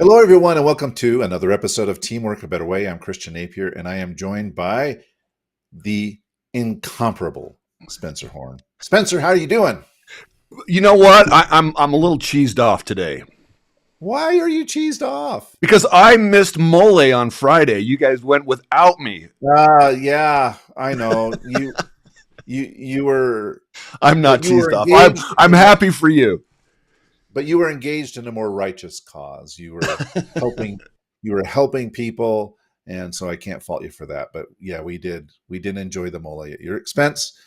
Hello, everyone, and welcome to another episode of Teamwork a Better Way. I'm Christian Napier, and I am joined by the incomparable Spencer Horn. Spencer, how are you doing? You know what? I'm a little cheesed off today Why are you cheesed off? because I missed Mole on Friday. You guys went without me. Yeah, I know you were, I'm not but you were cheesed off. I'm engaged I'm in a, happy for you. but you were engaged in a more righteous cause. Helping, you were helping people, and so I can't fault you for that. But yeah, we did enjoy the mole at your expense.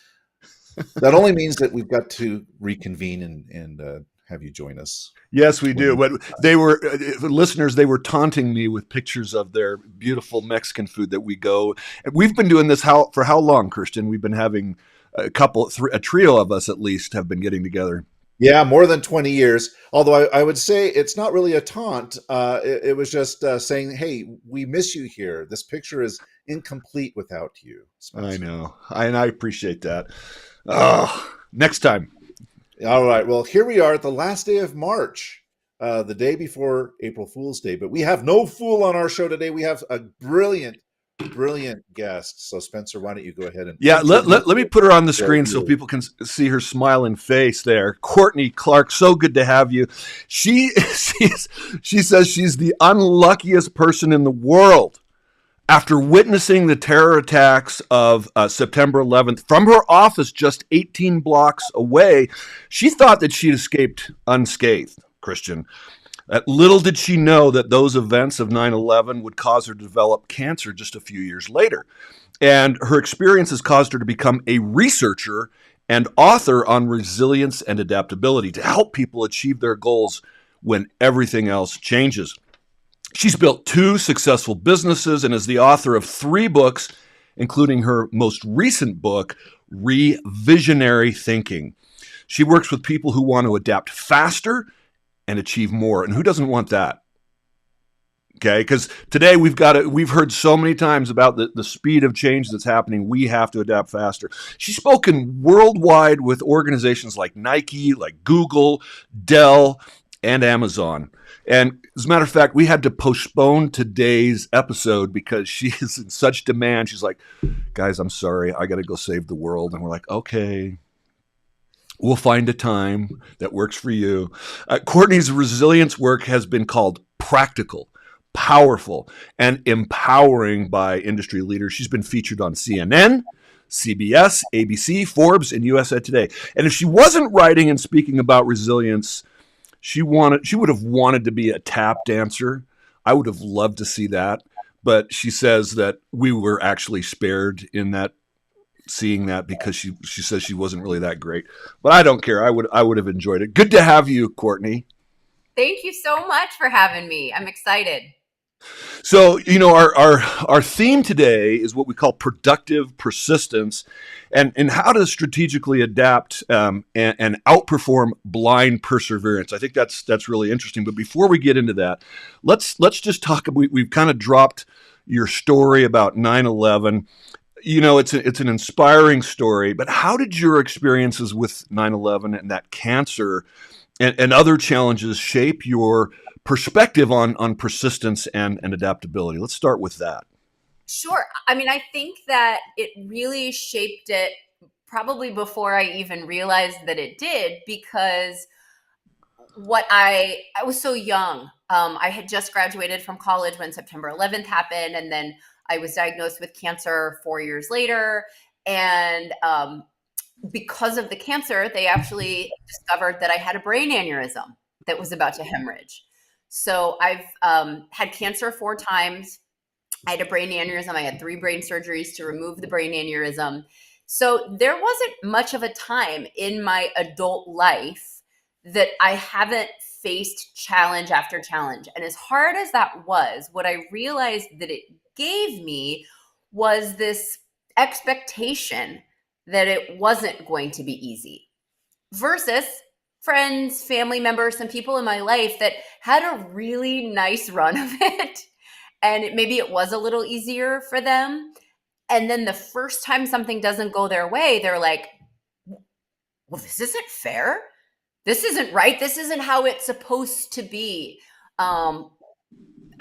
That only means that we've got to reconvene and have you join us Yes, we when do. we But they were listeners. They were taunting me with pictures of their beautiful Mexican food that we go. And we've been doing this for how long, Christian? We've been having a trio of us at least have been getting together. Yeah, more than 20 years. Although I would say it's not really a taunt. It was just saying, hey, we miss you here. This picture is incomplete without you, I Spencer. know, and I appreciate that. Oh, next time. All right. Well, here we are at the last day of March, the day before April Fool's Day. But we have no fool on our show today. We have a brilliant, brilliant guest. So, Spencer, why don't you go ahead and Yeah, introduce let me put her on the our screen so viewers? people can see her smiling face there. Courtney Clark, so good to have you. She says she's the unluckiest person in the world after witnessing the terror attacks of September 11th from her office just 18 blocks away. She thought that she'd escaped unscathed, Christian. Little did she know that those events of 9/11 would cause her to develop cancer just a few years later. And her experiences caused her to become a researcher and author on resilience and adaptability to help people achieve their goals when everything else changes. She's built two successful businesses and is the author of three books, including her most recent book, Revisionary Thinking. She works with people who want to adapt faster and achieve more. And who doesn't want that? Okay, because today we've heard so many times about the speed of change that's happening. We have to adapt faster. She's spoken worldwide with organizations like Nike, like Google, Dell, and Amazon. And as a matter of fact, we had to postpone today's episode because she is in such demand. She's like, guys, I'm sorry. I got to go save the world. And we're like, okay, we'll find a time that works for you. Courtney's resilience work has been called practical, powerful, and empowering by industry leaders. She's been featured on CNN, CBS, ABC, Forbes, and USA Today. And if she wasn't writing and speaking about resilience, she would have wanted to be a tap dancer. I would have loved to see that. But she says that we were actually spared in that seeing that because she says she wasn't really that great. But I don't care. I would have enjoyed it. Good to have you, Courtney. Thank you so much for having me. I'm excited. So, our theme today is what we call productive persistence and how to strategically adapt and outperform blind perseverance. I think that's really interesting. But before we get into that, let's just talk. We've kind of dropped your story about 9/11. It's an inspiring story, but how did your experiences with 9/11 and that cancer and other challenges shape your perspective on persistence and adaptability? Let's start with that. Sure. I mean, I think that it really shaped it probably before I even realized that it did, because I was so young. I had just graduated from college when September 11th happened, and then I was diagnosed with cancer 4 years later. And because of the cancer, they actually discovered that I had a brain aneurysm that was about to hemorrhage. So I've had cancer 4 times. I had a brain aneurysm. I had 3 brain surgeries to remove the brain aneurysm. So there wasn't much of a time in my adult life that I haven't faced challenge after challenge. And as hard as that was, what I realized that it gave me was this expectation that it wasn't going to be easy, versus friends, family members, some people in my life that had a really nice run of it. And maybe it was a little easier for them. And then the first time something doesn't go their way, they're like, well, this isn't fair. This isn't right. This isn't how it's supposed to be.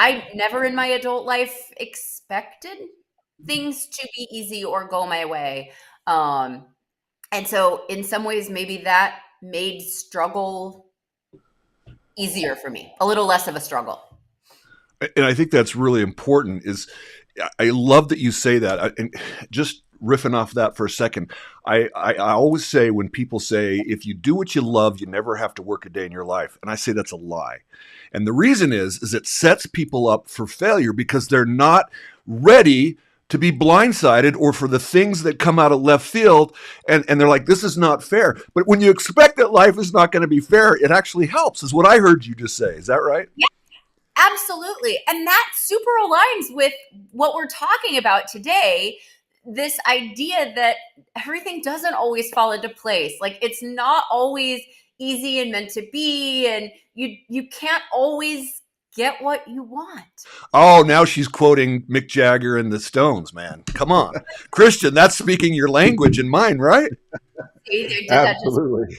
I never in my adult life expected things to be easy or go my way. And so in some ways, maybe that made struggle easier for me, a little less of a struggle. And I think that's really important. I love that you say that. And just riffing off that for a second, I always say when people say, if you do what you love, you never have to work a day in your life. And I say that's a lie. And the reason is it sets people up for failure because they're not ready to be blindsided or for the things that come out of left field. And they're like, this is not fair. But when you expect that life is not going to be fair, it actually helps, is what I heard you just say. Is that right? Yeah, absolutely. And that super aligns with what we're talking about today. This idea that everything doesn't always fall into place. Like it's not always easy and meant to be. And you can't always get what you want. Oh, now she's quoting Mick Jagger and the Stones, man. Come on. Christian, that's speaking your language and mine, right? Absolutely.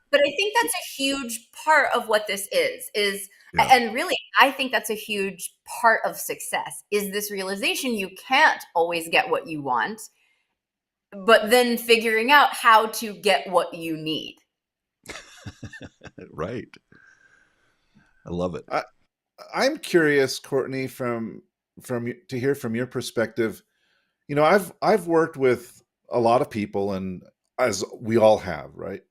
But I think that's a huge part of what this is, yeah. And really, I think that's a huge part of success is this realization you can't always get what you want, but then figuring out how to get what you need. Right. I love it. I'm curious, Courtney, to hear from your perspective. You know, I've worked with a lot of people, and as we all have, right?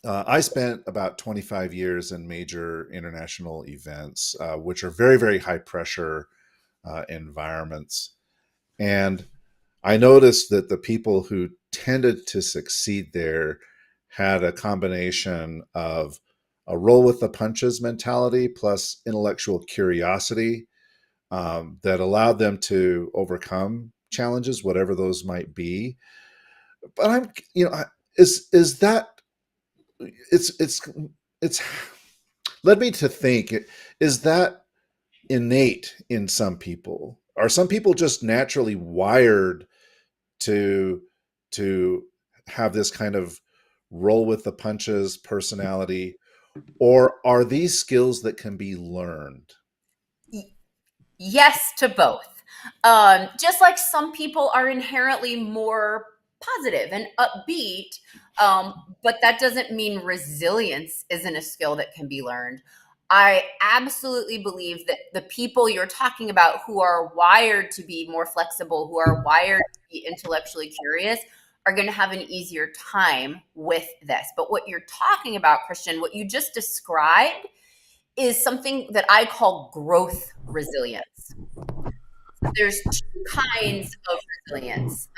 I spent about 25 years in major international events, which are very, very high pressure environments. And I noticed that the people who tended to succeed there had a combination of a roll with the punches mentality plus intellectual curiosity that allowed them to overcome challenges, whatever those might be. But is that, it's led me to think, is that innate in some people? Are some people just naturally wired to have this kind of roll with the punches personality, or are these skills that can be learned? Yes to both. Just like some people are inherently more positive and upbeat, but that doesn't mean resilience isn't a skill that can be learned. I absolutely believe that the people you're talking about who are wired to be more flexible, who are wired to be intellectually curious, are going to have an easier time with this. But what you're talking about, Christian, what you just described is something that I call growth resilience. There's two kinds of resilience.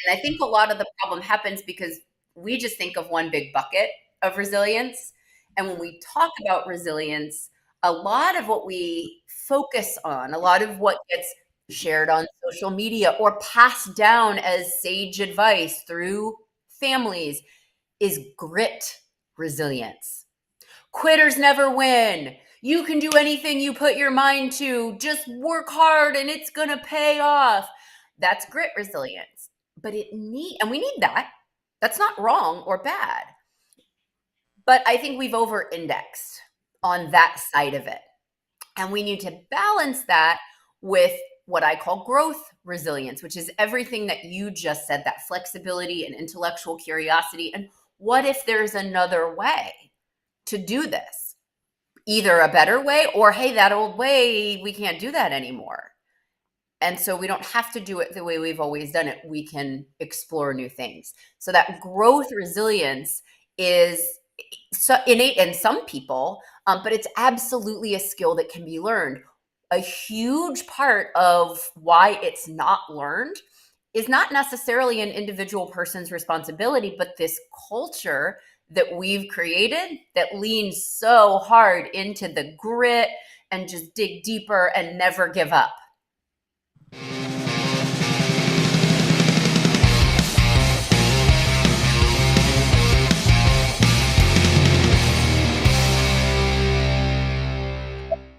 And I think a lot of the problem happens because we just think of one big bucket of resilience. And when we talk about resilience, a lot of what we focus on, a lot of what gets shared on social media or passed down as sage advice through families is grit resilience. Quitters never win. You can do anything you put your mind to. Just work hard and it's going to pay off. That's grit resilience. But we need that. That's not wrong or bad. But I think we've over-indexed on that side of it. And we need to balance that with what I call growth resilience, which is everything that you just said, that flexibility and intellectual curiosity. And what if there's another way to do this? Either a better way or, hey, that old way, we can't do that anymore. And so we don't have to do it the way we've always done it. We can explore new things. So that growth resilience is so innate in some people, but it's absolutely a skill that can be learned. A huge part of why it's not learned is not necessarily an individual person's responsibility, but this culture that we've created that leans so hard into the grit and just dig deeper and never give up.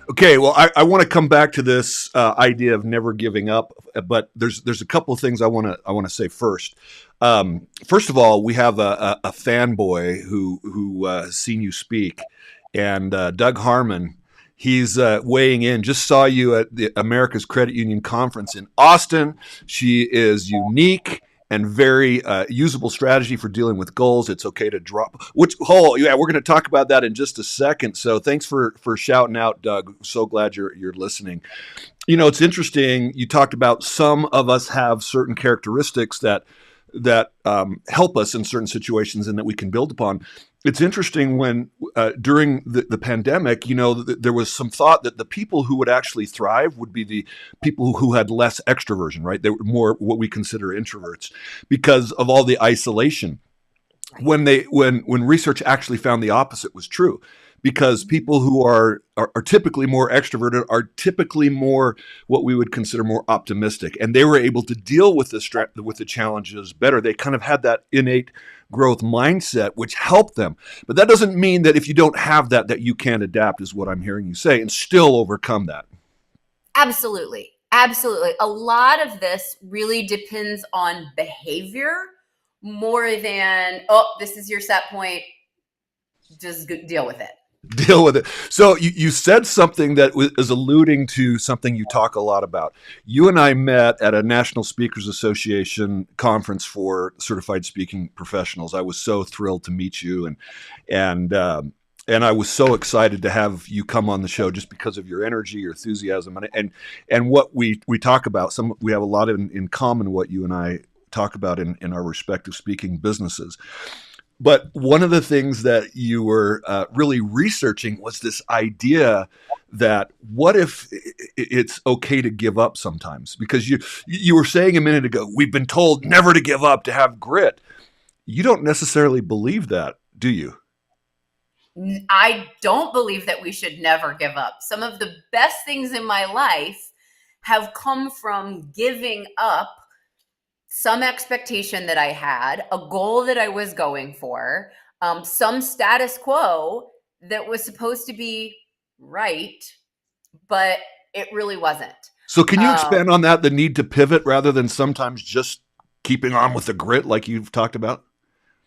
Okay, well, I want to come back to this idea of never giving up, but there's a couple of things I want to say first. First of all, we have a fanboy who has seen you speak, And Doug Harmon, he's weighing in. Just saw you at the America's Credit Union Conference in Austin. She is unique and very usable strategy for dealing with goals. It's okay to drop. Yeah, we're going to talk about that in just a second. So thanks for shouting out, Doug. So glad you're listening. You know, it's interesting. You talked about some of us have certain characteristics that help us in certain situations and that we can build upon. It's interesting when during the pandemic, you know, there was some thought that the people who would actually thrive would be the people who had less extroversion, right? They were more what we consider introverts because of all the isolation. When research actually found the opposite was true, because people who are typically more extroverted are typically more what we would consider more optimistic, and they were able to deal with the challenges better. They kind of had that innate growth mindset, which helped them. But that doesn't mean that if you don't have that you can't adapt, is what I'm hearing you say, and still overcome that. Absolutely. Absolutely. A lot of this really depends on behavior more than, oh, this is your set point, just deal with it. Deal with it. So you said something that is alluding to something you talk a lot about. You and I met at a National Speakers Association conference for certified speaking professionals. I was so thrilled to meet you, and I was so excited to have you come on the show just because of your energy, your enthusiasm, and what we talk about. We have a lot in common. What you and I talk about in our respective speaking businesses. But one of the things that you were really researching was this idea that what if it's okay to give up sometimes? Because you were saying a minute ago, we've been told never to give up, to have grit. You don't necessarily believe that, do you? I don't believe that we should never give up. Some of the best things in my life have come from giving up some expectation that I had, a goal that I was going for, some status quo that was supposed to be right, but it really wasn't. So can you expand on that, the need to pivot rather than sometimes just keeping on with the grit like you've talked about?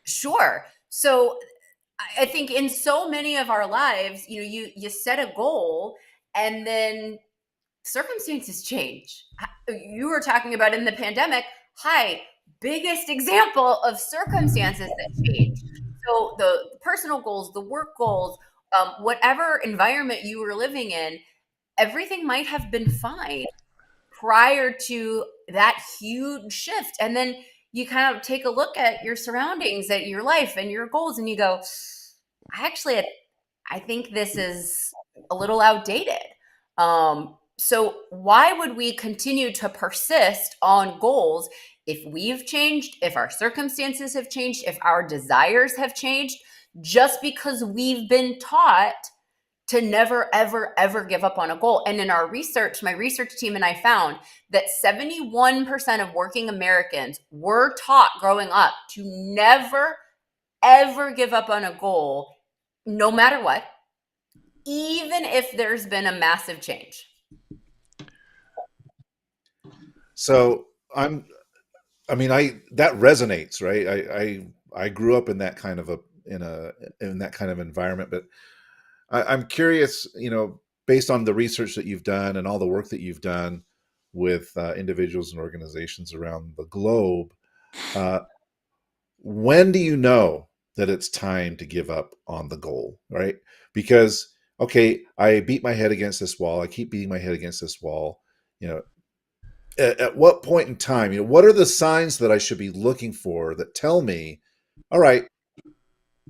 Sure. So I think in so many of our lives, you set a goal and then circumstances change. You were talking about in the pandemic. Hi, biggest example of circumstances that change. So the personal goals, the work goals, whatever environment you were living in, everything might have been fine prior to that huge shift. And then you kind of take a look at your surroundings, at your life and your goals, and you go, I think this is a little outdated. So why would we continue to persist on goals if we've changed, if our circumstances have changed, if our desires have changed, just because we've been taught to never, ever, ever give up on a goal? And in our research, my research team and I found that 71% of working Americans were taught growing up to never, ever give up on a goal, no matter what, even if there's been a massive change. So that resonates, right? I grew up in that kind of in that kind of environment, but I'm curious, based on the research that you've done and all the work that you've done with individuals and organizations around the globe, when do you know that it's time to give up on the goal, right? Because, okay, I beat my head against this wall. I keep beating my head against this wall. At what point in time, what are the signs that I should be looking for that tell me, all right,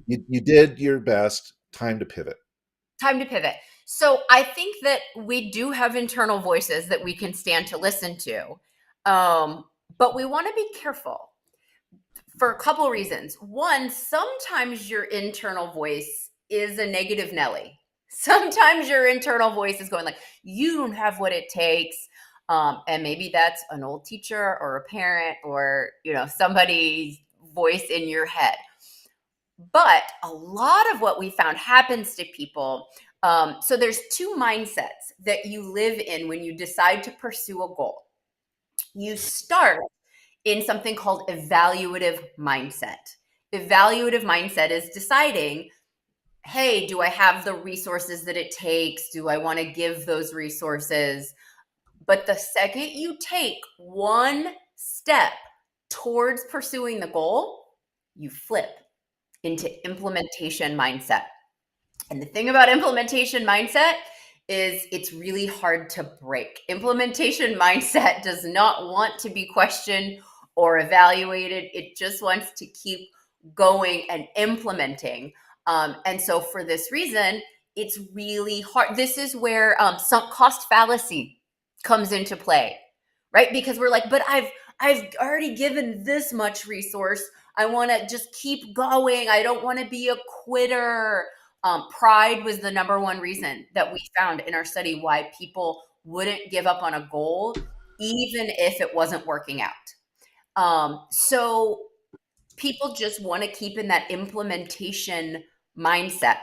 you did your best, time to pivot? Time to pivot. So I think that we do have internal voices that we can stand to listen to. But we want to be careful for a couple reasons. One, sometimes your internal voice is a negative Nelly. Sometimes your internal voice is going like, you don't have what it takes. And maybe that's an old teacher or a parent or, somebody's voice in your head. But a lot of what we found happens to people. So there's two mindsets that you live in when you decide to pursue a goal. You start in something called evaluative mindset. Evaluative mindset is deciding, hey, do I have the resources that it takes? Do I want to give those resources? But the second you take one step towards pursuing the goal, you flip into implementation mindset. And the thing about implementation mindset is it's really hard to break. Implementation mindset does not want to be questioned or evaluated. It just wants to keep going and implementing. And so for this reason, it's really hard. This is where sunk cost fallacy comes into play, right? Because we're like, but I've already given this much resource. I want to just keep going. I don't want to be a quitter. Pride was the number one reason that we found in our study why people wouldn't give up on a goal, even if it wasn't working out. So people just want to keep in that implementation mindset.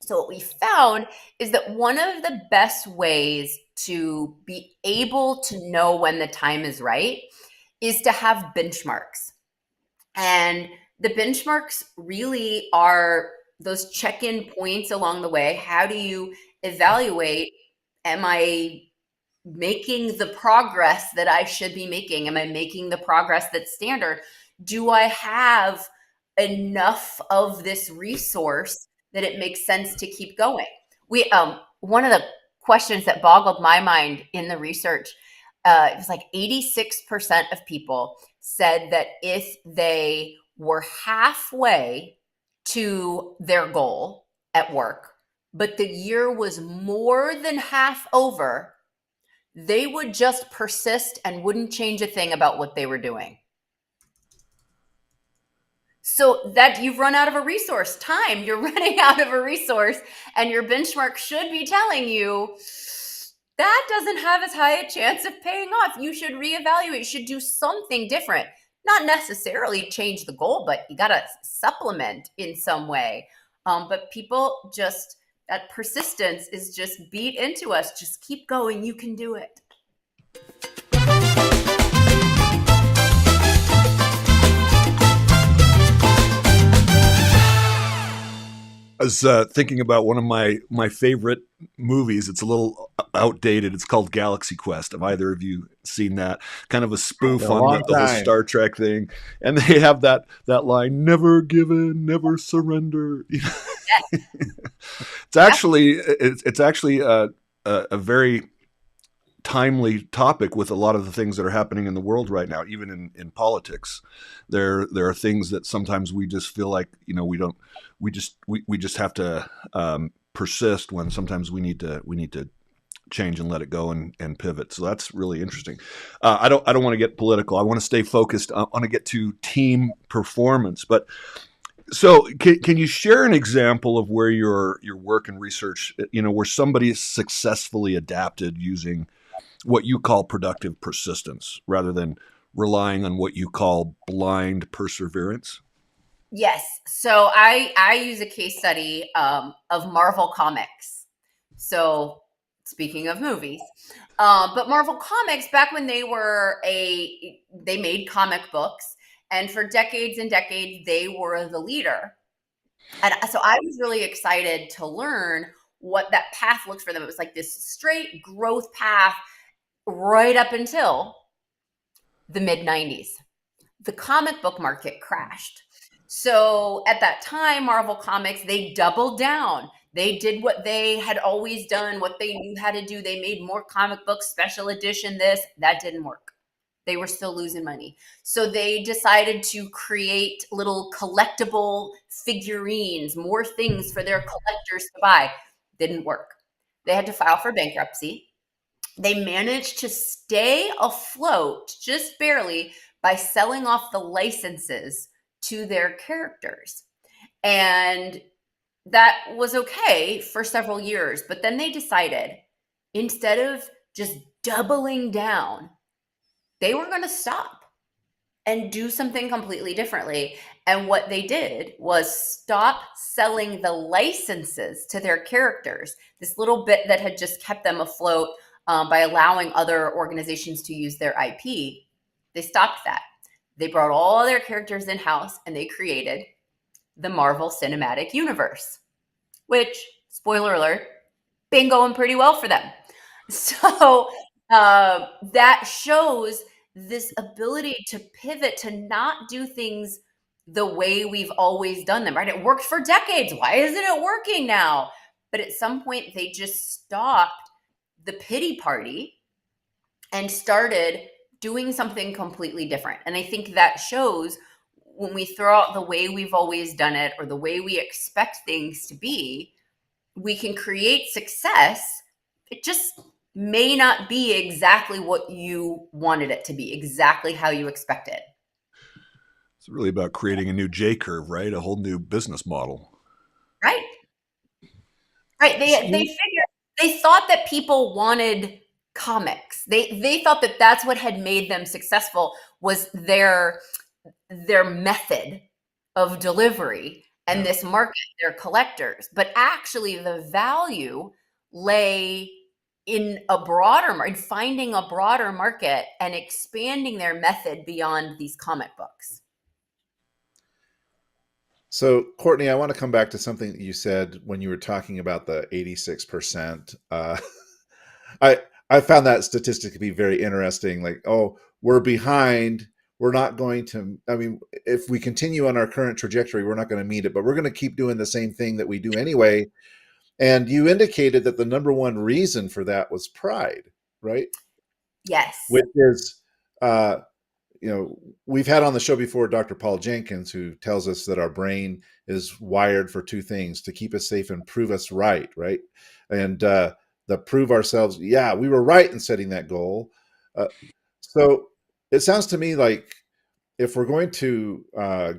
So what we found is that one of the best ways to be able to know when the time is right is to have benchmarks. And the benchmarks really are those check-in points along the way. How do you evaluate, am I making the progress that I should be making? Am I making the progress that's standard? Do I have enough of this resource that it makes sense to keep going? We one of the questions that boggled my mind in the research, it was like 86% of people said that if they were halfway to their goal at work, but the year was more than half over, they would just persist and wouldn't change a thing about what they were doing. So that you've run out of a resource, time, you're running out of a resource, and your benchmark should be telling you that doesn't have as high a chance of paying off. You should reevaluate, you should do something different. Not necessarily change the goal, but you got to supplement in some way. But people just, that persistence is just beat into us. Just keep going. You can do it. I was thinking about one of my favorite movies. It's a little outdated. It's called Galaxy Quest. Have either of you seen that? Kind of a spoof on the whole Star Trek thing. And they have that line, never give in, never surrender. It's actually a very timely topic with a lot of the things that are happening in the world right now, even in politics. There are things that sometimes we just feel like, we just have to persist when sometimes we need to change and let it go and pivot. So that's really interesting. I don't want to get political. I want to stay focused. I want to get to team performance. But so can you share an example of where your work and research, where somebody successfully adapted using what you call productive persistence rather than relying on what you call blind perseverance? Yes. So I use a case study of Marvel Comics. So speaking of movies, but Marvel Comics, back when they made comic books, and for decades and decades, they were the leader. And so I was really excited to learn what that path looked for them. It was like this straight growth path right up until the mid-90s. The comic book market crashed. So at that time, Marvel Comics, they doubled down. They did what they had always done, what they knew how to do. They made more comic books, special edition, this. That didn't work. They were still losing money. So they decided to create little collectible figurines, more things for their collectors to buy. Didn't work. They had to file for bankruptcy. They managed to stay afloat just barely by selling off the licenses to their characters. And that was okay for several years. But then they decided, instead of just doubling down, they were going to stop and do something completely differently. And what they did was stop selling the licenses to their characters, this little bit that had just kept them afloat by allowing other organizations to use their IP. They stopped that. They brought all their characters in-house and they created the Marvel Cinematic Universe. which, spoiler alert, been going pretty well for them. So that shows this ability to pivot, to not do things the way we've always done them, right? It worked for decades. Why isn't it working now? But at some point, they just stopped the pity party and started doing something completely different. And I think that shows when we throw out the way we've always done it or the way we expect things to be, we can create success. It just may not be exactly what you wanted it to be, exactly how you expected. It's really about creating a new J curve, right? A whole new business model. Right. Right. They thought that people wanted comics. They thought that that's what had made them successful, was their method of delivery and this market, their collectors. But actually the value lay in finding a broader market and expanding their method beyond these comic books. So, Courtney, I want to come back to something that you said when you were talking about the 86%. I found that statistic to be very interesting. Like, oh, we're behind. We're not going to, I mean, if we continue on our current trajectory, we're not going to meet it, but we're going to keep doing the same thing that we do anyway. And you indicated that the number one reason for that was pride, right? Yes. Which is, we've had on the show before Dr. Paul Jenkins, who tells us that our brain is wired for two things: to keep us safe and prove us right? And the prove ourselves, yeah, we were right in setting that goal. So it sounds to me like if we're going to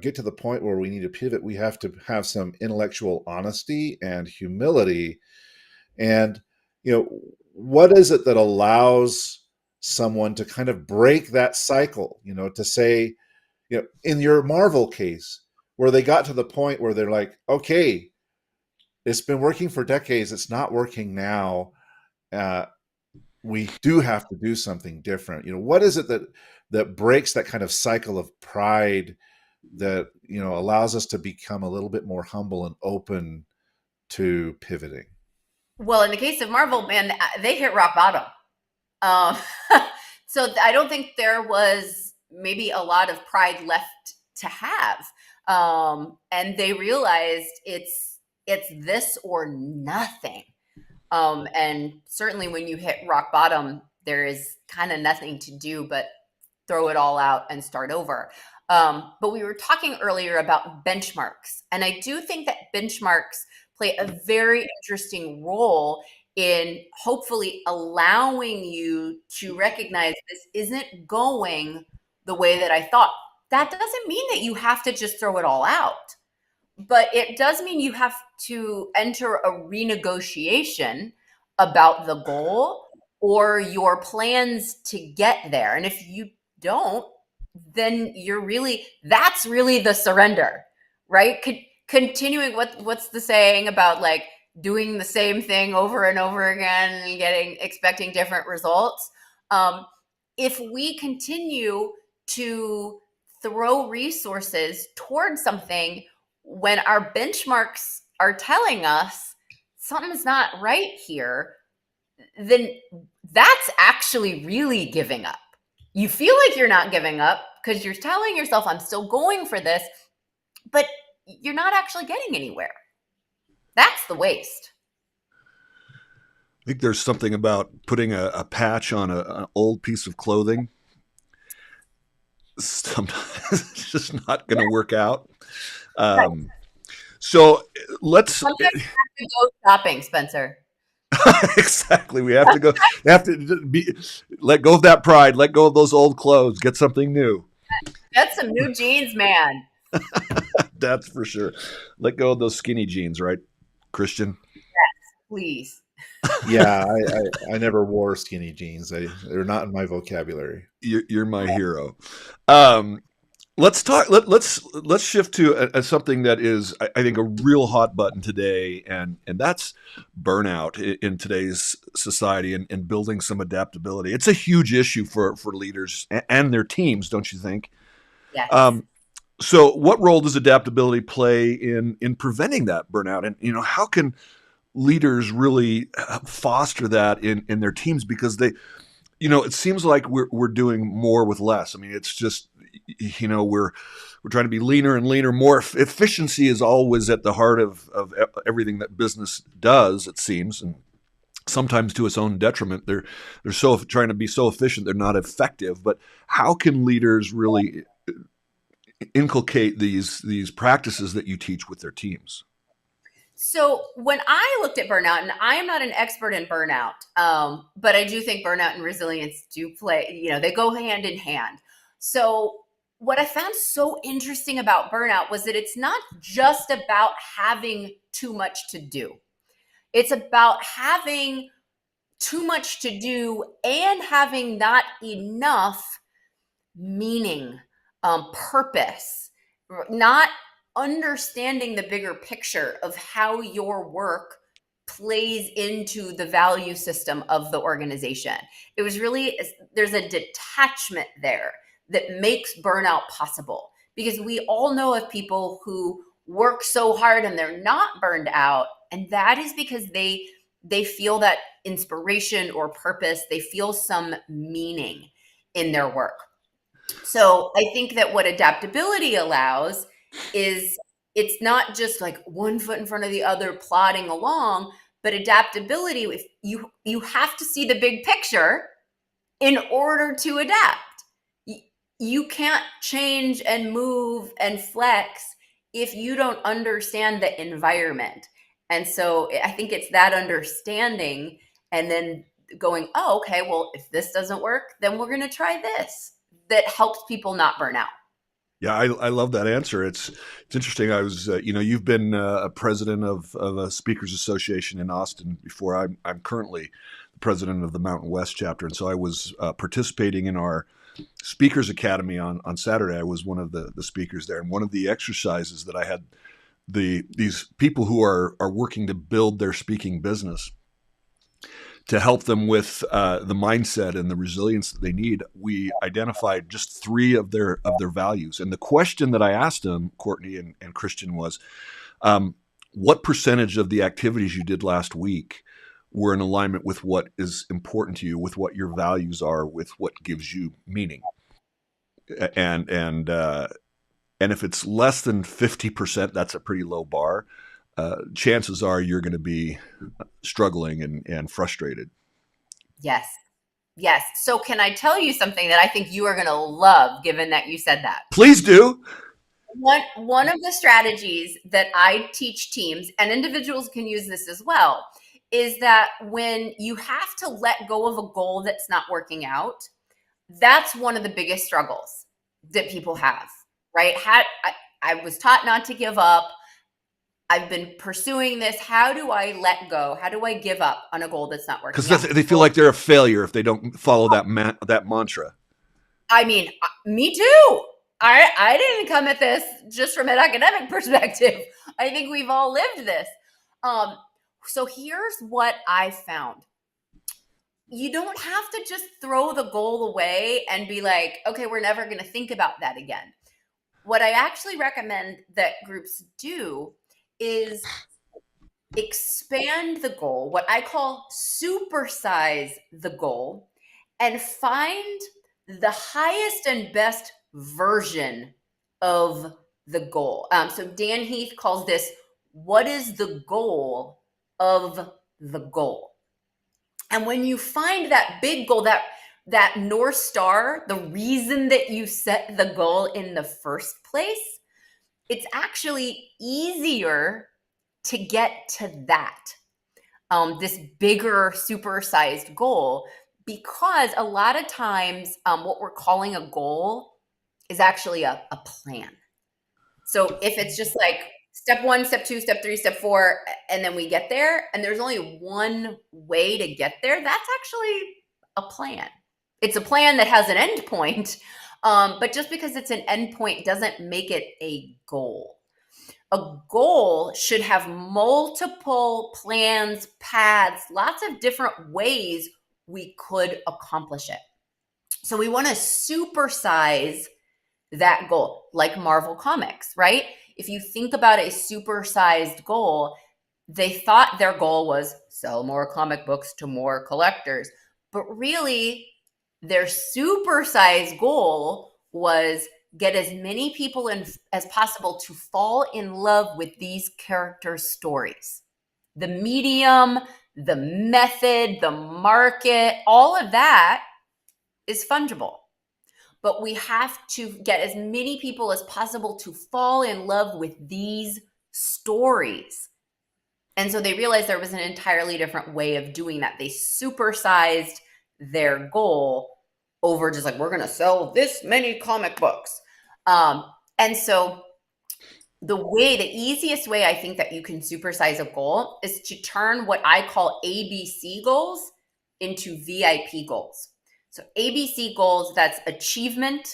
get to the point where we need to pivot, we have to have some intellectual honesty and humility. And, what is it that allows someone to kind of break that cycle, to say, in your Marvel case, where they got to the point where they're like, okay, it's been working for decades, it's not working now. We do have to do something different. What is it that breaks that kind of cycle of pride that, allows us to become a little bit more humble and open to pivoting? Well, in the case of Marvel, man, they hit rock bottom. So I don't think there was maybe a lot of pride left to have. And they realized it's this or nothing. And certainly when you hit rock bottom, there is kind of nothing to do but throw it all out and start over. But we were talking earlier about benchmarks. And I do think that benchmarks play a very interesting role in hopefully allowing you to recognize this isn't going the way that I thought. That doesn't mean that you have to just throw it all out, but it does mean you have to enter a renegotiation about the goal or your plans to get there. And if you don't, then that's really the surrender, right? Continuing what's the saying about like doing the same thing over and over again and expecting different results. If we continue to throw resources towards something when our benchmarks are telling us something's not right here, then that's actually really giving up. You feel like you're not giving up because you're telling yourself, I'm still going for this, but you're not actually getting anywhere. That's the waste. I think there's something about putting a patch on an old piece of clothing. Sometimes it's just not going to work out. So let's. Sometimes you have to go shopping, Spencer. Exactly. We have to go. Let go of that pride. Let go of those old clothes. Get something new. Get some new jeans, man. That's for sure. Let go of those skinny jeans, right, Christian? Yes, please. Yeah, I never wore skinny jeans. They're not in my vocabulary. You're my hero. Let's talk. Let's shift to something that is, I think, a real hot button today, and that's burnout in today's society and building some adaptability. It's a huge issue for leaders and their teams, don't you think? Yes. So, what role does adaptability play in preventing that burnout? And how can leaders really foster that in their teams? Because it seems like we're doing more with less. I mean, it's just we're trying to be leaner and leaner. More efficiency is always at the heart of everything that business does. It seems, and sometimes to its own detriment. They're so trying to be so efficient they're not effective. But how can leaders really inculcate these practices that you teach with their teams? So when I looked at burnout, and I am not an expert in burnout, but I do think burnout and resilience do play, they go hand in hand. So what I found so interesting about burnout was that it's not just about having too much to do. It's about having too much to do and having not enough meaning, purpose, not understanding the bigger picture of how your work plays into the value system of the organization. It was really, there's a detachment there that makes burnout possible, because we all know of people who work so hard and they're not burned out. And that is because they feel that inspiration or purpose, they feel some meaning in their work. So I think that what adaptability allows is, it's not just like one foot in front of the other plodding along, but adaptability, if you have to see the big picture in order to adapt. You can't change and move and flex if you don't understand the environment. And so I think it's that understanding, and then going, oh, okay, well, if this doesn't work, then we're going to try this, that helps people not burn out. Yeah, I love that answer. It's interesting. I was, you've been a president of a speakers association in Austin before. I'm currently the president of the Mountain West chapter, and so I was participating in our speakers academy on Saturday. I was one of the speakers there, and one of the exercises that I had these people who are working to build their speaking business, to help them with the mindset and the resilience that they need. We identified just 3 of their values, and the question that I asked them, Courtney and Christian, was, what percentage of the activities you did last week were in alignment with what is important to you, with what your values are, with what gives you meaning? And if it's less than 50%, that's a pretty low bar. Chances are you're going to be struggling and frustrated. Yes. Yes. So can I tell you something that I think you are going to love, given that you said that? Please do. One of the strategies that I teach teams, and individuals can use this as well, is that when you have to let go of a goal that's not working out, that's one of the biggest struggles that people have, right? I was taught not to give up. I've been pursuing this. How do I let go? How do I give up on a goal that's not working? Because they feel like they're a failure if they don't follow that mantra. I mean, me too. I didn't come at this just from an academic perspective. I think we've all lived this. So here's what I found. You don't have to just throw the goal away and be like, okay, we're never going to think about that again. What I actually recommend that groups do is expand the goal, what I call supersize the goal, and find the highest and best version of the goal. So Dan Heath calls this, what is the goal of the goal? And when you find that big goal, that North Star, the reason that you set the goal in the first place, it's actually easier to get to that, this bigger, supersized goal, because a lot of times what we're calling a goal is actually a plan. So if it's just like step 1, step 2, step 3, step 4, and then we get there, and there's only one way to get there, that's actually a plan. It's a plan that has an end point, but just because it's an end point doesn't make it a goal. A goal should have multiple plans, paths, lots of different ways we could accomplish it. So we want to supersize that goal, like Marvel Comics, right? If you think about a supersized goal, they thought their goal was sell more comic books to more collectors. But really, their supersized goal was get as many people as possible to fall in love with these characters' stories. The medium, the method, the market, all of that is fungible. But we have to get as many people as possible to fall in love with these stories. And so they realized there was an entirely different way of doing that. They supersized their goal over just like, we're going to sell this many comic books. And so the easiest way I think that you can supersize a goal is to turn what I call ABC goals into VIP goals. So ABC goals, that's achievement,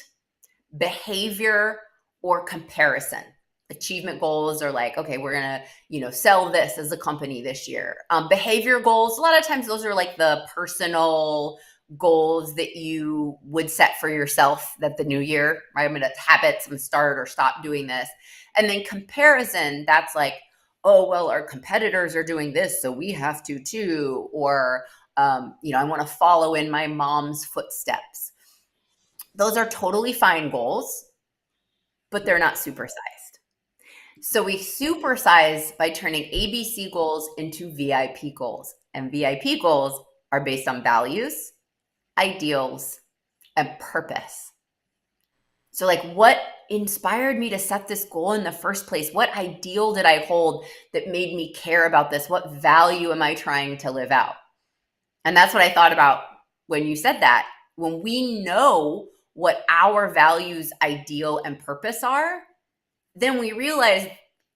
behavior, or comparison. Achievement goals are like, okay, we're going to, sell this as a company this year. Behavior goals, a lot of times those are like the personal goals that you would set for yourself that the new year, right? I'm going to habits and start or stop doing this. And then comparison, that's like, oh, well, our competitors are doing this, so we have to too. Or, I want to follow in my mom's footsteps. Those are totally fine goals, but they're not supersized. So we supersize by turning ABC goals into VIP goals. And VIP goals are based on values, ideals, and purpose. So like, what inspired me to set this goal in the first place? What ideal did I hold that made me care about this? What value am I trying to live out? And that's what I thought about when you said that. When we know what our values, ideal, and purpose are, then we realize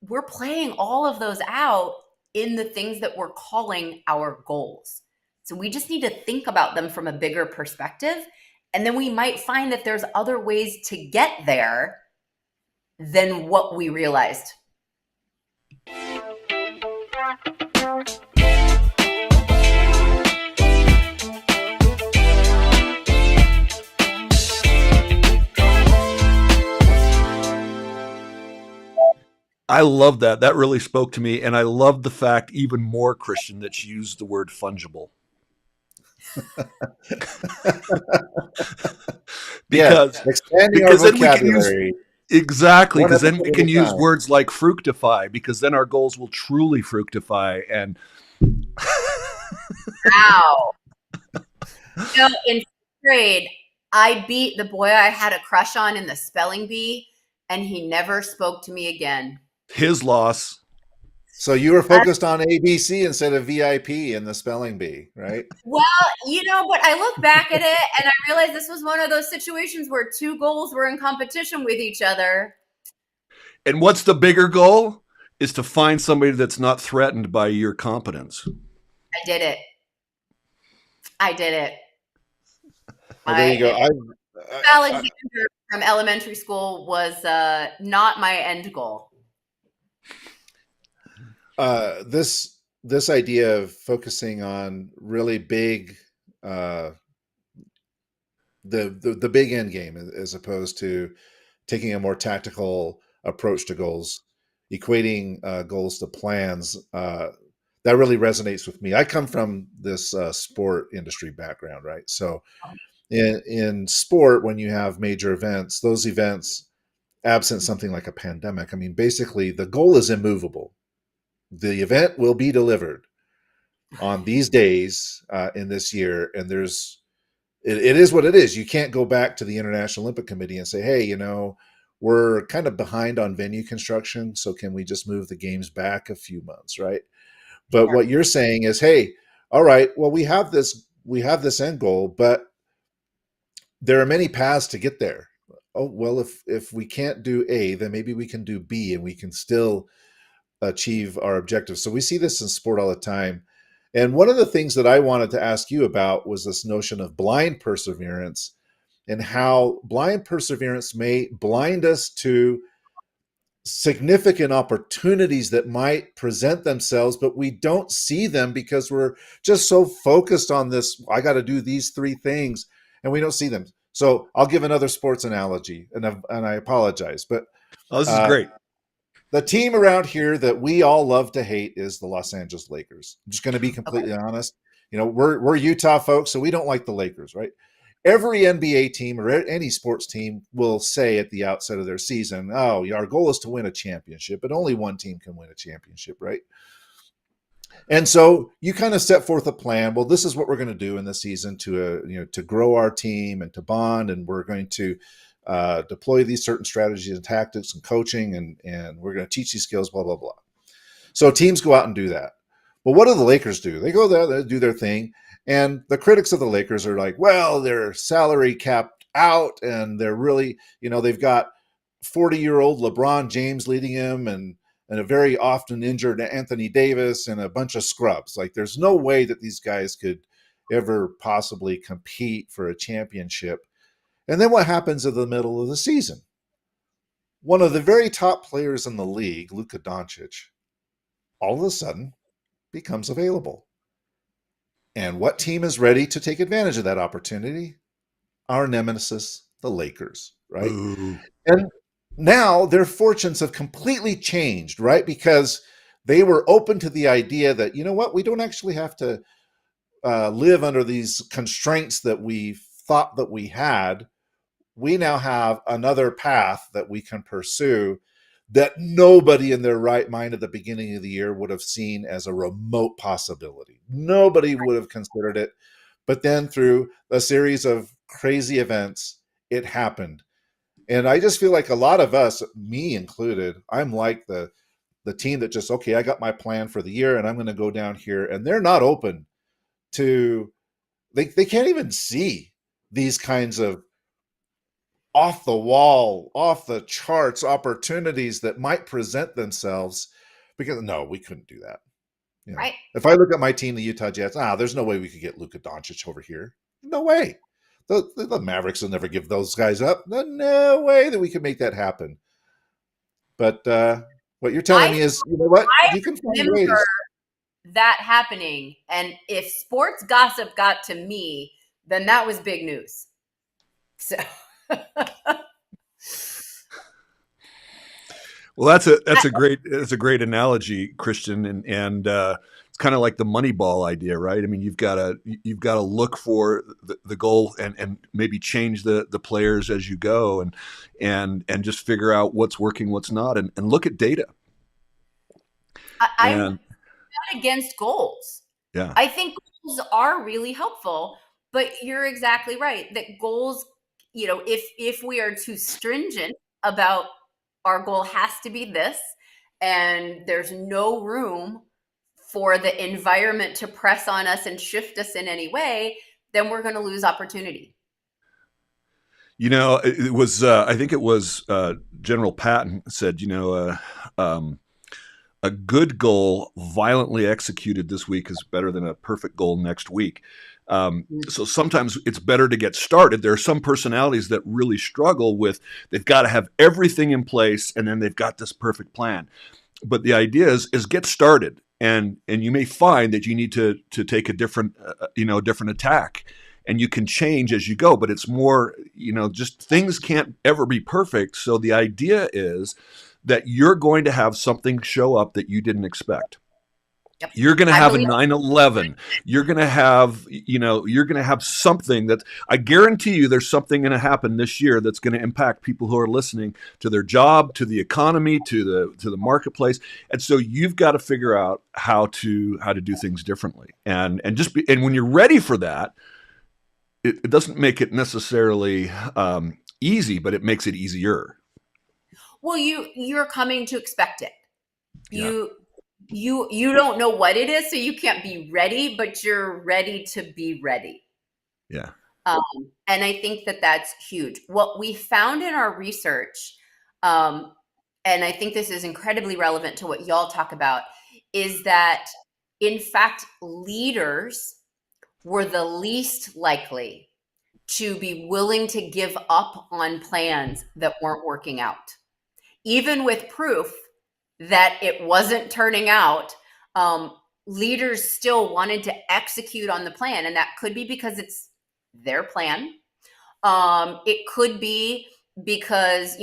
we're playing all of those out in the things that we're calling our goals. So we just need to think about them from a bigger perspective. And then we might find that there's other ways to get there than what we realized. I love that. That really spoke to me. And I love the fact even more, Christian, that you used the word fungible. because expanding our vocabulary. Exactly, because then we can use words like fructify, because then our goals will truly fructify. And wow. In fifth grade, I beat the boy I had a crush on in the spelling bee, and he never spoke to me again. His loss. So you were focused on ABC instead of VIP in the spelling bee, right? Well, but I look back at it and I realized this was one of those situations where two goals were in competition with each other. And what's the bigger goal? Is to find somebody that's not threatened by your competence. I did it. Well, there you go. Alexander from elementary school was not my end goal. This idea of focusing on really big, the big end game, as opposed to taking a more tactical approach to goals, equating goals to plans, that really resonates with me. I come from this sport industry background, right? So in sport, when you have major events, those events, absent something like a pandemic, I mean, basically the goal is immovable. The event will be delivered on these days in this year, and it is what it is. You can't go back to the International Olympic Committee and say, hey, we're kind of behind on venue construction, so can we just move the games back a few months, right? But what you're saying is, hey, all right, well, we have this end goal, but there are many paths to get there. Oh, well, if we can't do A, then maybe we can do B, and we can still achieve our objectives. So we see this in sport all the time. And one of the things that I wanted to ask you about was this notion of blind perseverance, and how blind perseverance may blind us to significant opportunities that might present themselves, but we don't see them because we're just so focused on this, I got to do these three things, and we don't see them. So I'll give another sports analogy, and I apologize, but Oh, this is uh, great. the team around here that we all love to hate is the Los Angeles Lakers. I'm just going to be Okay. completely honest. We're Utah folks, so we don't like the Lakers, right? Every NBA team or any sports team will say at the outset of their season, "Oh, our goal is to win a championship, but only one team can win a championship," right? And so you kind of set forth a plan. Well, this is what we're going to do in the season to grow our team and to bond, and we're going to deploy these certain strategies and tactics and coaching, and we're going to teach these skills. Blah blah blah. So teams go out and do that. Well, what do the Lakers do? They go there, they do their thing, and the critics of the Lakers are like, "Well, they're salary capped out, and they're really, they've got 40-year-old LeBron James leading him, and a very often injured Anthony Davis and a bunch of scrubs. Like, there's no way that these guys could ever possibly compete for a championship." And then what happens in the middle of the season? One of the very top players in the league, Luka Doncic, all of a sudden becomes available. And what team is ready to take advantage of that opportunity? Our nemesis, the Lakers, right? Boo. And now their fortunes have completely changed, right? Because they were open to the idea that, you know what, we don't actually have to live under these constraints that we thought that we had. We now have another path that we can pursue that nobody in their right mind at the beginning of the year would have seen as a remote possibility. Nobody would have considered it. But then through a series of crazy events, it happened. And I just feel like a lot of us, me included, I'm like the team that just, okay, I got my plan for the year and I'm going to go down here. And they're not open to, they can't even see these kinds of off the wall, off the charts opportunities that might present themselves, because no, we couldn't do that. Right. If I look at my team, the Utah Jazz, there's no way we could get Luka Doncic over here. No way. The Mavericks will never give those guys up. No way that we could make that happen. But what you're telling me is, you know what? I You can find remember ways. that happening. And if sports gossip got to me, then that was big news. So Well, that's a great analogy, Christian, and it's kind of like the Moneyball idea, right? I mean, you've got to look for the goal and maybe change the players as you go, and just figure out what's working, what's not, and look at data. I'm not against goals. Yeah, I think goals are really helpful, but you're exactly right that goals, if we are too stringent about our goal has to be this, and there's no room for the environment to press on us and shift us in any way, then we're going to lose opportunity. it was I think it was General Patton said, a good goal violently executed this week is better than a perfect goal next week. So sometimes it's better to get started. There are some personalities that really struggle with, they've got to have everything in place and then they've got this perfect plan. But the idea is get started, and you may find that you need to take a different different attack, and you can change as you go. But it's more, just things can't ever be perfect. So the idea is that you're going to have something show up that you didn't expect. Yep. You're going to have a 9/11. You're going to have, something that I guarantee you there's something going to happen this year that's going to impact people who are listening to their job, to the economy, to the marketplace. And so you've got to figure out how to do things differently. And when you're ready for that, it doesn't make it necessarily easy, but it makes it easier. Well, you're coming to expect it. Yeah. You don't know what it is, so you can't be ready, but you're ready to be ready. Yeah. And I think that that's huge. What we found in our research, and I think this is incredibly relevant to what y'all talk about, is that in fact, leaders were the least likely to be willing to give up on plans that weren't working out. Even with proof that it wasn't turning out, leaders still wanted to execute on the plan. And that could be because it's their plan. It could be because,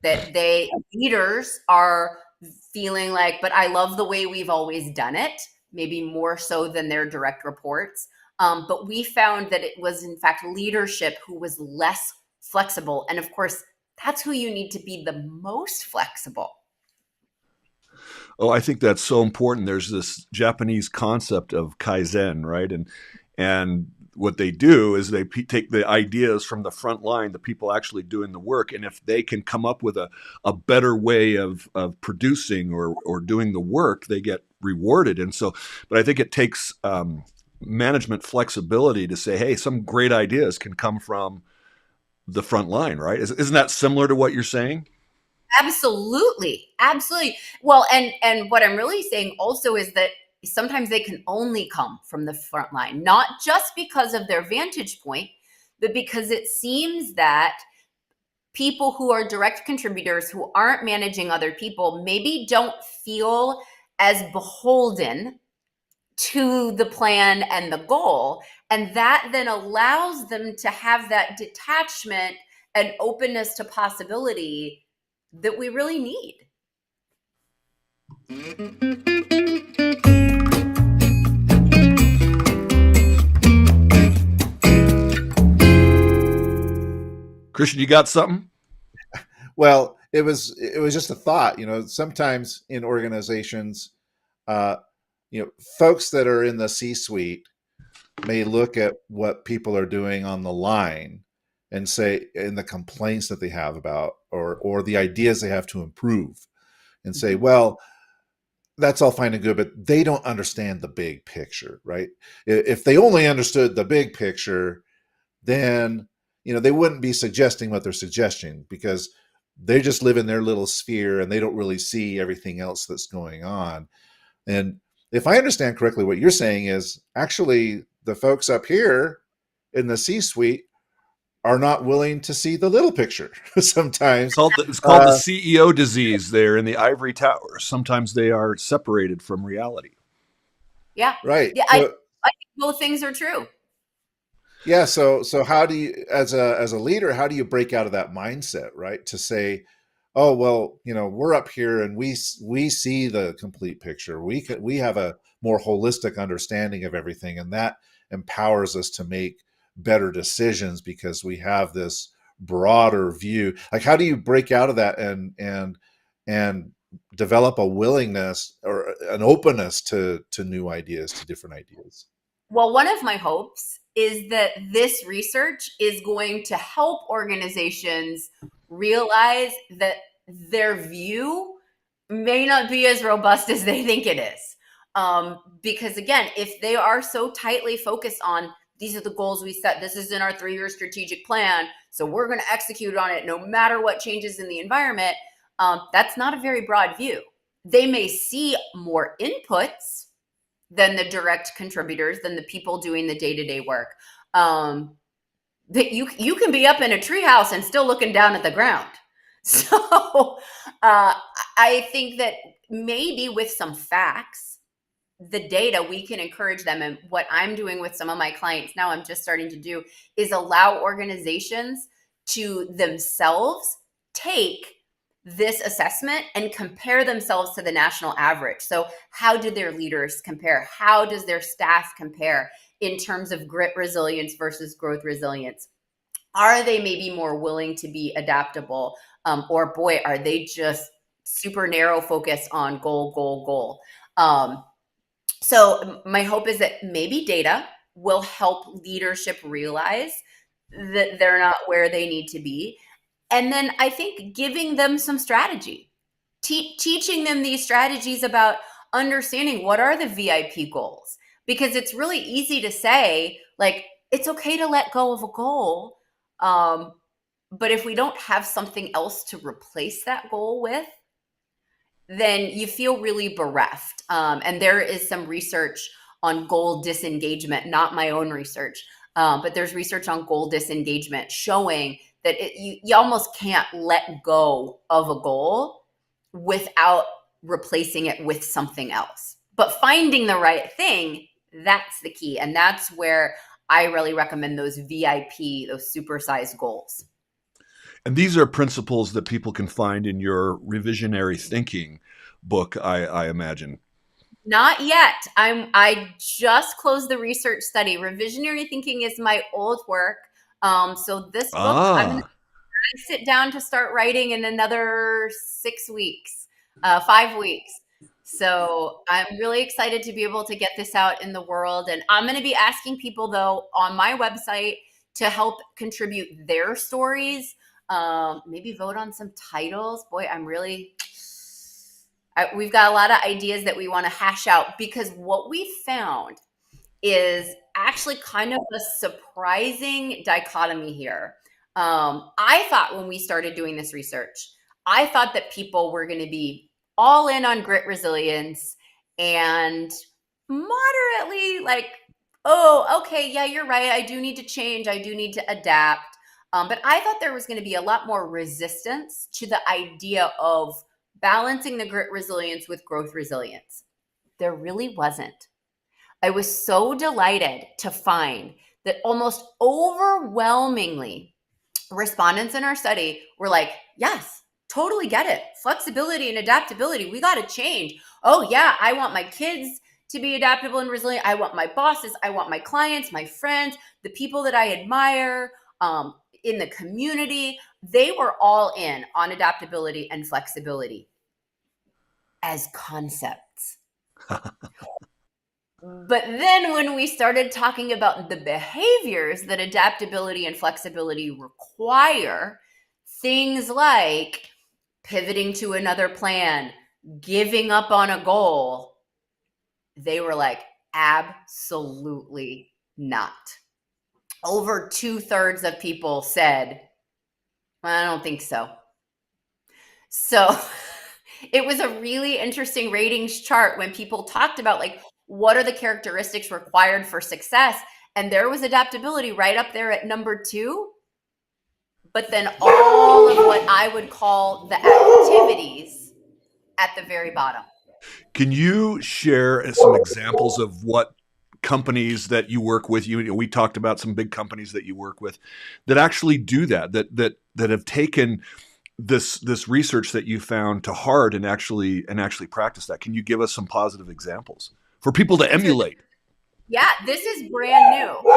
that leaders are feeling like, but I love the way we've always done it, maybe more so than their direct reports. But we found that it was, in fact, leadership who was less flexible. And of course, that's who you need to be the most flexible. Oh, I think that's so important. There's this Japanese concept of kaizen, right? And what they do is they take the ideas from the front line, the people actually doing the work, and if they can come up with a better way of producing or doing the work, they get rewarded. And so, but I think it takes management flexibility to say, hey, some great ideas can come from the front line, right? Isn't that similar to what you're saying? Absolutely. Absolutely. Well, and what I'm really saying also is that sometimes they can only come from the front line, not just because of their vantage point, but because it seems that people who are direct contributors who aren't managing other people maybe don't feel as beholden to the plan and the goal. And that then allows them to have that detachment and openness to possibility that we really need. Christian, you got something? Well, it was just a thought. Sometimes in organizations, uh, folks that are in the C-suite may look at what people are doing on the line and say, and the complaints that they have about, or the ideas they have to improve, and say, well, that's all fine and good, but they don't understand the big picture, right? If they only understood the big picture, then they wouldn't be suggesting what they're suggesting, because they just live in their little sphere and they don't really see everything else that's going on. And if I understand correctly, what you're saying is actually the folks up here in the C-suite are not willing to see the little picture sometimes. It's called the CEO disease there in the ivory tower. Sometimes they are separated from reality. Yeah. Right. Yeah. I think both things are true. Yeah. So how do you, as a leader, how do you break out of that mindset, right? To say, oh, well, we're up here and we see the complete picture. We have a more holistic understanding of everything, and that empowers us to make better decisions because we have this broader view. Like, how do you break out of that and develop a willingness or an openness to new ideas, to different ideas? Well, one of my hopes is that this research is going to help organizations realize that their view may not be as robust as they think it is. Because again, if they are so tightly focused on these are the goals we set, this is in our 3-year strategic plan, so we're going to execute on it no matter what changes in the environment, that's not a very broad view. They may see more inputs than the direct contributors, than the people doing the day-to-day work. That you can be up in a treehouse and still looking down at the ground. So I think that maybe with some facts, the data, we can encourage them. And what I'm doing with some of my clients now, I'm just starting to do, is allow organizations to themselves take this assessment and compare themselves to the national average. So how do their leaders compare? How does their staff compare in terms of grit resilience versus growth resilience? Are they maybe more willing to be adaptable? Or boy, are they just super narrow focus on goal? So my hope is that maybe data will help leadership realize that they're not where they need to be. And then I think giving them some strategy, teaching them these strategies about understanding what are the VIP goals. Because it's really easy to say, like, it's okay to let go of a goal. But if we don't have something else to replace that goal with, then you feel really bereft. And there is some research on goal disengagement, not my own research, but there's research on goal disengagement showing that you almost can't let go of a goal without replacing it with something else. But finding the right thing, that's the key. And that's where I really recommend those VIP, those supersized goals. And these are principles that people can find in your revisionary thinking book, I imagine. Not yet. I just closed the research study. Revisionary thinking is my old work. So this book, I'm going to sit down to start writing in another 6 weeks, 5 weeks. So I'm really excited to be able to get this out in the world. And I'm going to be asking people, though, on my website to help contribute their stories. Maybe vote on some titles. Boy, we've got a lot of ideas that we want to hash out, because what we found is actually kind of a surprising dichotomy here. I thought when we started doing this research, I thought that people were going to be all in on grit resilience and moderately like, oh, okay, yeah, you're right. I do need to change. I do need to adapt. But I thought there was going to be a lot more resistance to the idea of balancing the grit resilience with growth resilience. There really wasn't. I was so delighted to find that almost overwhelmingly respondents in our study were like, yes, totally get it. Flexibility and adaptability, we got to change. Oh yeah, I want my kids to be adaptable and resilient. I want my bosses, I want my clients, my friends, the people that I admire in the community. They were all in on adaptability and flexibility as concepts. But then when we started talking about the behaviors that adaptability and flexibility require, things like pivoting to another plan, giving up on a goal, they were like, absolutely not. Over 2/3 of people said, I don't think so. So it was a really interesting ratings chart when people talked about like, what are the characteristics required for success? And there was adaptability right up there at number 2. But then all of what I would call the activities at the very bottom. Can you share some examples of what companies that you work with? We talked about some big companies that you work with that actually do that have taken this research that you found to heart and actually practice that. Can you give us some positive examples for people to emulate? Yeah, this is brand new.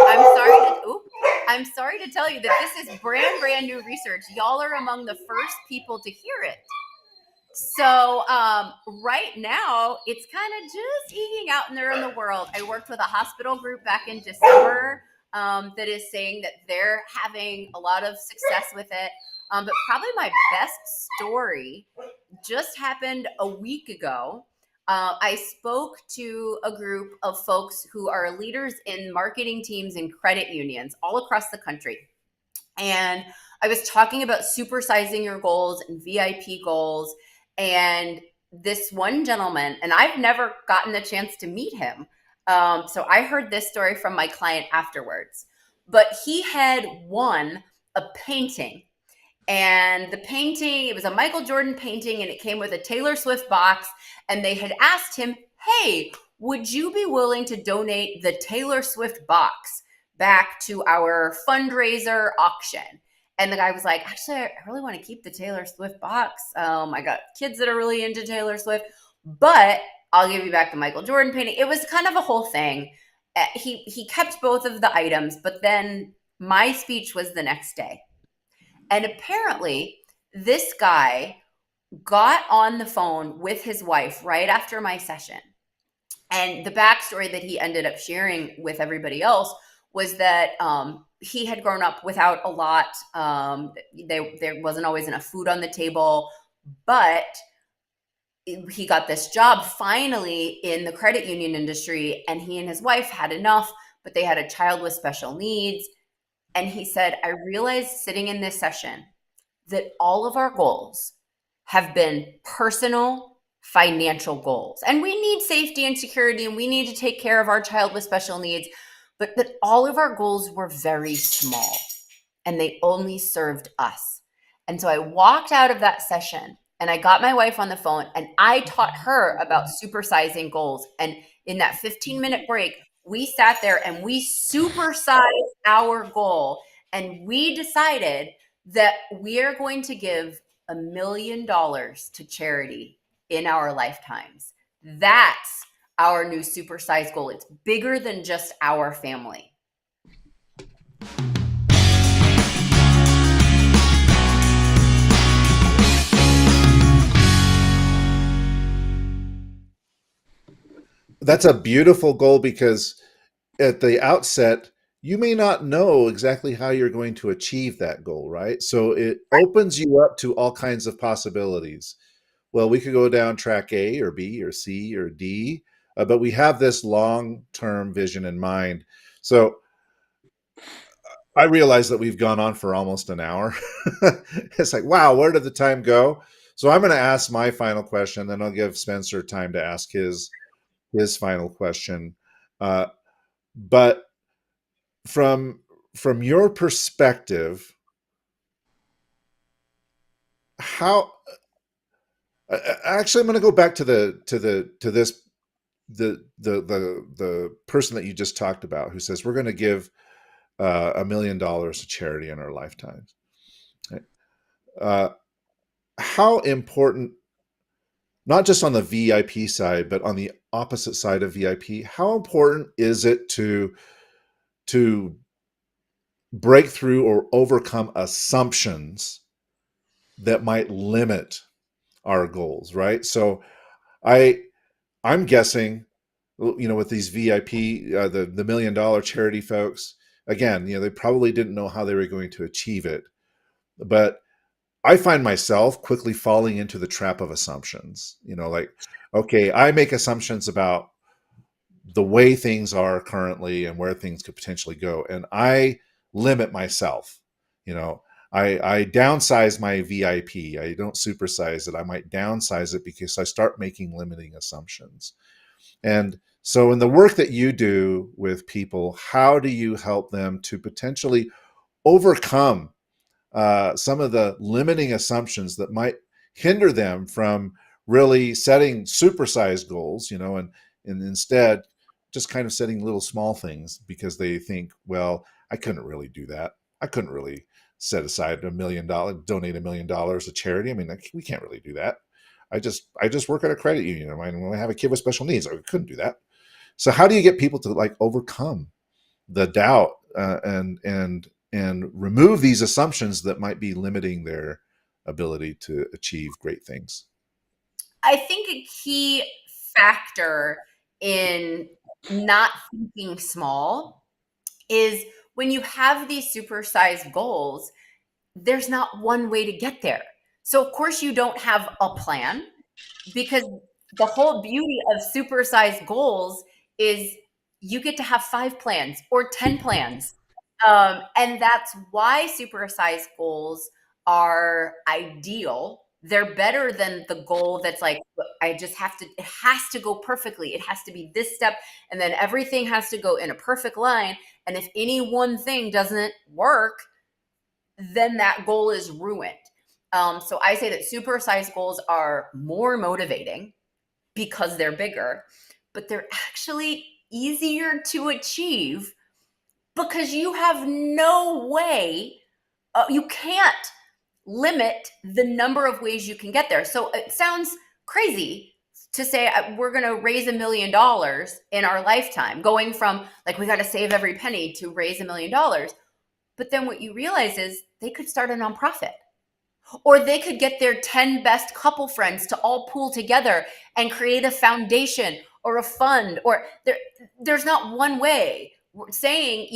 I'm sorry to tell you that this is brand new research. Y'all are among the first people to hear it. So right now, it's kind of just eking out in there in the world. I worked with a hospital group back in December that is saying that they're having a lot of success with it. But probably my best story just happened a week ago. I spoke to a group of folks who are leaders in marketing teams and credit unions all across the country. And I was talking about supersizing your goals and VIP goals. And this one gentleman, and I've never gotten the chance to meet him. So I heard this story from my client afterwards. But he had won a painting. And the painting, it was a Michael Jordan painting, and it came with a Taylor Swift box. And they had asked him, hey, would you be willing to donate the Taylor Swift box back to our fundraiser auction? And the guy was like, actually, I really want to keep the Taylor Swift box. I got kids that are really into Taylor Swift, but I'll give you back the Michael Jordan painting. It was kind of a whole thing. He kept both of the items, but then my speech was the next day. And apparently, this guy got on the phone with his wife right after my session. And the backstory that he ended up sharing with everybody else was that he had grown up without a lot. There wasn't always enough food on the table, but he got this job finally in the credit union industry, and he and his wife had enough, but they had a child with special needs. And he said, I realized sitting in this session that all of our goals have been personal financial goals. And we need safety and security, and we need to take care of our child with special needs, but that all of our goals were very small and they only served us. And so I walked out of that session and I got my wife on the phone and I taught her about supersizing goals. And in that 15-minute break, we sat there and we supersized our goal, and we decided that we are going to give $1 million to charity in our lifetimes. That's our new supersize goal. It's bigger than just our family. That's a beautiful goal, because at the outset, you may not know exactly how you're going to achieve that goal, right? So it opens you up to all kinds of possibilities. Well, we could go down track A or B or C or D, but we have this long-term vision in mind. So I realize that we've gone on for almost an hour. It's like, wow, where did the time go? So I'm going to ask my final question, then I'll give Spencer time to ask his final question. But from your perspective, how actually I'm going to go back to the person that you just talked about, who says we're going to give $1 million to charity in our lifetimes. How important, not just on the VIP side, but on the opposite side of VIP, how important is it to break through or overcome assumptions that might limit our goals, right? So I'm guessing, with these VIP, the $1 million charity folks, again, they probably didn't know how they were going to achieve it. But I find myself quickly falling into the trap of assumptions. Like, okay, I make assumptions about the way things are currently and where things could potentially go, and I limit myself. I downsize my VIP. I don't supersize it. I might downsize it because I start making limiting assumptions. And so in the work that you do with people, how do you help them to potentially overcome some of the limiting assumptions that might hinder them from really setting supersized goals, and instead just kind of setting little small things because they think, well, I couldn't really do that. I couldn't really set aside $1 million, donate $1 million to charity. I mean, we can't really do that. I just work at a credit union. When I have a kid with special needs, I couldn't do that. So how do you get people to overcome the doubt and remove these assumptions that might be limiting their ability to achieve great things? I think a key factor in not thinking small is when you have these supersized goals, there's not one way to get there. So of course you don't have a plan, because the whole beauty of supersized goals is you get to have 5 plans or 10 plans. And that's why supersized goals are ideal. They're better than the goal that's like, it has to go perfectly. It has to be this step, and then everything has to go in a perfect line. And if any one thing doesn't work, then that goal is ruined. So I say that supersized goals are more motivating because they're bigger, but they're actually easier to achieve because you have no way, you can't limit the number of ways you can get there. So it sounds crazy to say we're going to raise $1 million in our lifetime, going from we got to save every penny to raise $1 million. But then what you realize is they could start a nonprofit, or they could get their 10 best couple friends to all pool together and create a foundation or a fund, or there's not one way. Saying,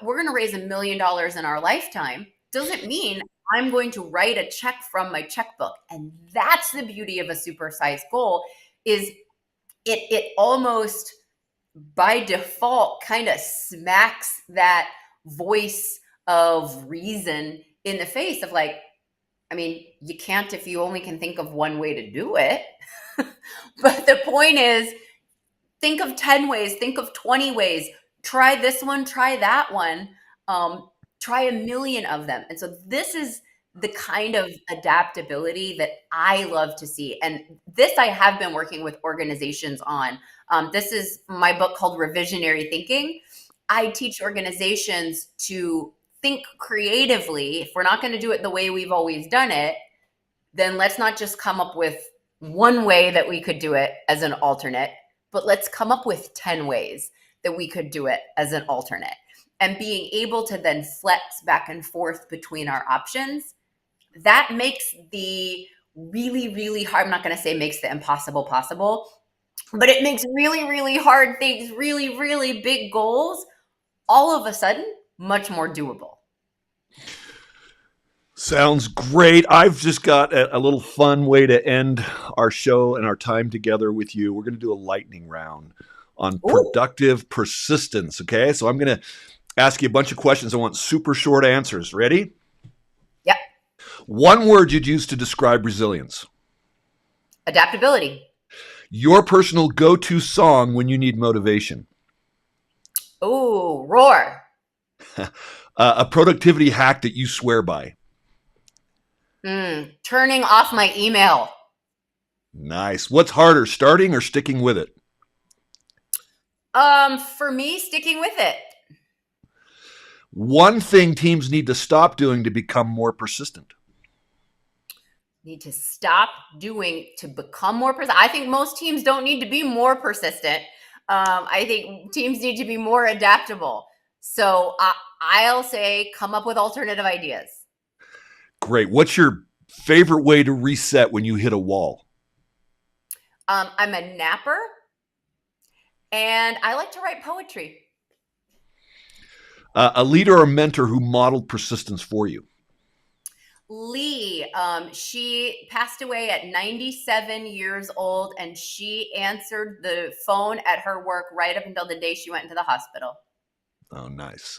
we're going to raise $1 million in our lifetime doesn't mean I'm going to write a check from my checkbook. And that's the beauty of a supersized goal, is it almost by default kind of smacks that voice of reason in the face of you can't if you only can think of one way to do it. But the point is, think of 10 ways, think of 20 ways, try this one, try that one, try 1 million of them. And so this is the kind of adaptability that I love to see. And this I have been working with organizations on. This is my book called Revisionary Thinking. I teach organizations to think creatively. If we're not going to do it the way we've always done it, then let's not just come up with one way that we could do it as an alternate, but let's come up with 10 ways that we could do it as an alternate. And being able to then flex back and forth between our options, that makes the really, really hard, I'm not going to say makes the impossible possible, but it makes really, really hard things, really, really big goals, all of a sudden, much more doable. Sounds great. I've just got a little fun way to end our show and our time together with you. We're going to do a lightning round on productive persistence. Okay. So I'm going to ask you a bunch of questions. I want super short answers. Ready? Yep. One word you'd use to describe resilience. Adaptability. Your personal go-to song when you need motivation. Ooh, Roar. A productivity hack that you swear by. Turning off my email. Nice. What's harder, starting or sticking with it? For me, sticking with it. One thing teams need to stop doing to become more persistent. Need to stop doing to become more persistent. I think most teams don't need to be more persistent. I think teams need to be more adaptable. So I'll say come up with alternative ideas. Great. What's your favorite way to reset when you hit a wall? I'm a napper, and I like to write poetry. A leader or mentor who modeled persistence for you? Lee, she passed away at 97 years old, and she answered the phone at her work right up until the day she went into the hospital. Oh, nice.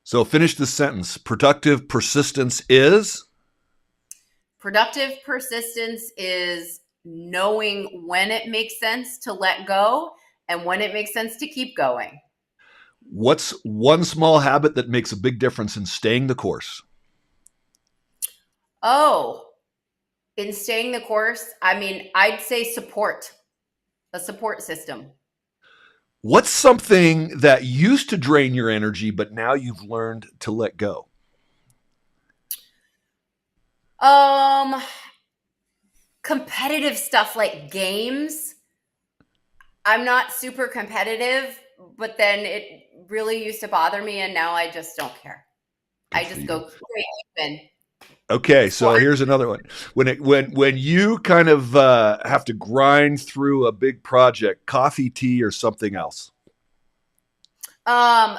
So finish the sentence. Productive persistence is? Productive persistence is knowing when it makes sense to let go and when it makes sense to keep going. What's one small habit that makes a big difference in staying the course? Oh, in staying the course, I mean, I'd say support, a support system. What's something that used to drain your energy, but now you've learned to let go? Competitive stuff like games. I'm not super competitive, but then it really used to bother me, and now I just don't care. I just go, great, win. Okay, so here's another one. When you kind of have to grind through a big project, coffee, tea, or something else?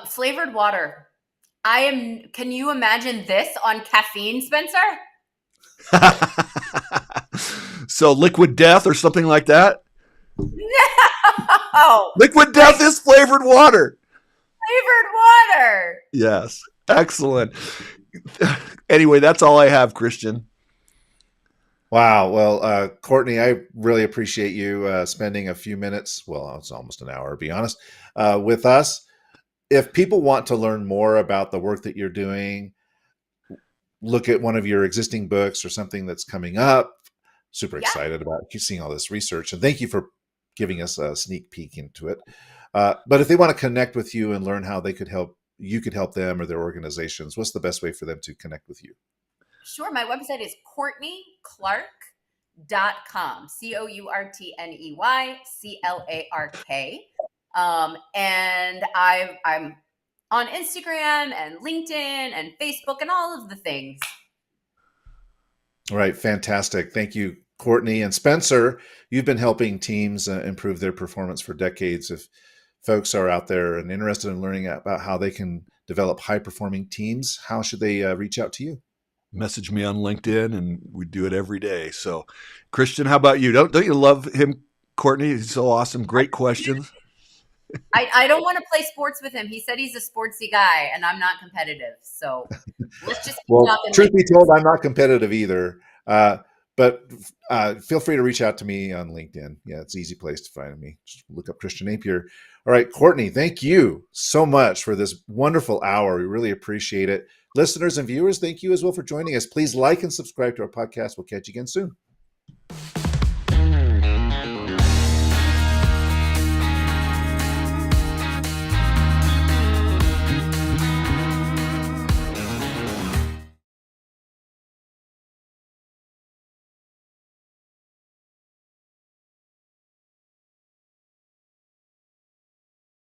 Flavored water. Can you imagine this on caffeine, Spencer? So liquid death or something like that? No. Liquid death is flavored water. Flavored water. Yes. Excellent. Anyway, that's all I have, Christian. Wow. Well, Courtney, I really appreciate you spending a few minutes. Well, it's almost an hour, to be honest, with us. If people want to learn more about the work that you're doing, look at one of your existing books or something that's coming up. Super excited about seeing all this research. And thank you for giving us a sneak peek into it. But if they want to connect with you and learn how they could help, you could help them or their organizations, what's the best way for them to connect with you? Sure. My website is CourtneyClark.com. CourtneyClark. And I'm on Instagram and LinkedIn and Facebook and all of the things. All right. Fantastic. Thank you, Courtney. And Spencer, you've been helping teams improve their performance for decades. If folks are out there and interested in learning about how they can develop high-performing teams, how should they reach out to you? Message me on LinkedIn, and we do it every day. So, Christian, how about you? Don't you love him, Courtney? He's so awesome. Great questions. I don't want to play sports with him. He said he's a sportsy guy, and I'm not competitive. So let's just keep talking. Truth be told, I'm not competitive either. But But feel free to reach out to me on LinkedIn. Yeah, it's an easy place to find me. Just look up Christian Napier. All right, Courtney, thank you so much for this wonderful hour. We really appreciate it. Listeners and viewers, thank you as well for joining us. Please like and subscribe to our podcast. We'll catch you again soon.